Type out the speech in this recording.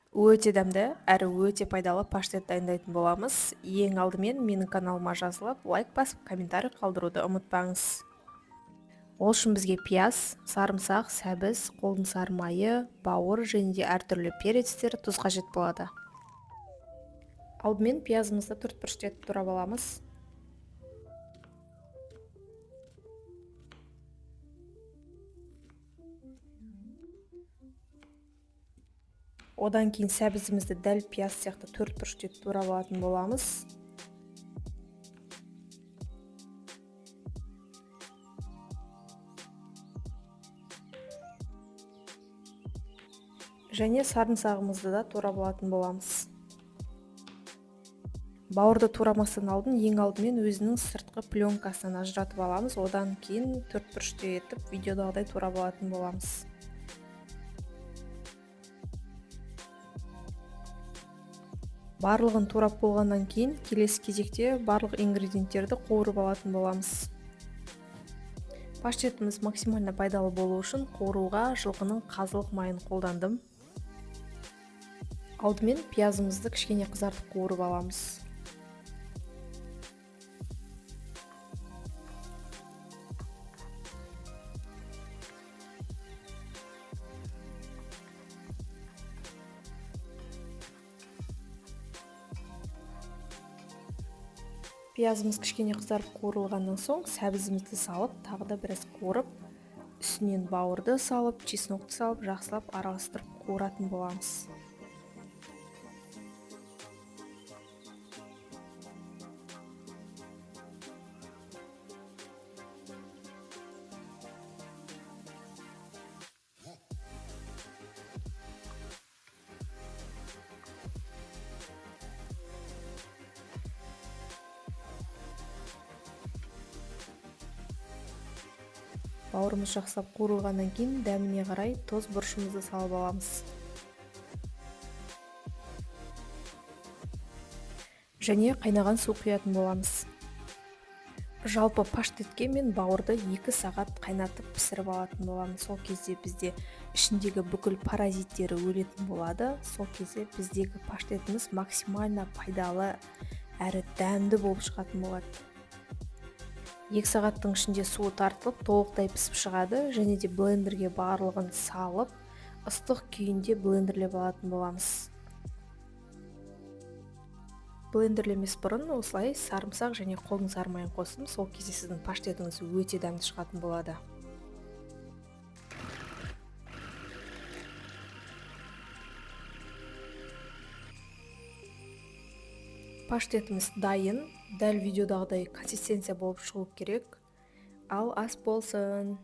Өте дәмді әрі өте пайдалы паштет дайындайтын боламыз. Ең алдымен менің каналыма жазылып, лайк басып, комментарий қалдыруды ұмытпаңыз. Ол үшін бізге пияз, сарымсақ, сәбіз, қолдың майы, бауыр және де әртүрлі перецтер, тұз қажет болады. Алдымен пиязымызды төртбұрышты етіп турап аламыз. Одан кейін сәбізімізді дәл пияз сияқты төртбұрышты етіп турап алатын боламыз. Және сарымсағымызды да турап алатын боламыз. Бауырды турамастан алдын ең алдымен өзінің сыртқы пленкасынан ажыратып аламыз. Одан кейін төртбұрышты етіп видеодағыдай турап алатын боламыз. Барлығын турап болғаннан кейін келесі кезекте барлық ингредиенттерді қуырып алатын боламыз. Паштетіміз максимально пайдалы болу үшін қуыруға жылқының қазылық майын қолдандым. Алдымен пиязымызды кішкене қызартып қуырып аламыз. Пиязымыз кішкене қызарып қуырылғаннан соң сәбізімізді салып, тағы да біраз қуырып, үстінен бауырды салып, чеснокты салып, жақсылап араластырып қуыратын боламыз. Бауырымыз жақсылап қуырылғаннан кейін дәміне қарай тоз бұрышымызды салып аламыз. Және қайнаған су құятын боламыз. Жалпы паштетке мен бауырды 2 сағат қайнатып пісіріп алатын боламыз. Сол кезде бізде ішіндегі бүкіл паразиттері өлетін болады. Сол кезде біздегі паштетіміз максимально пайдалы әрі дәмді болып шығатын болады. 2 сағаттың ішінде суы тартылып, толықтай пісіп шығады, және де блендерге барлығын салып, ыстық күйінде блендерлеп алатын боламыз. Блендерлемес бұрын осылай сарымсақ және қолдың майын қостым, сол кезде сіздің паштетіңіз өте дәмді шығатын болады. Паштетіміз дайын, дәл видеодағыдай консистенция болып шығу керек. Ал ас болсын!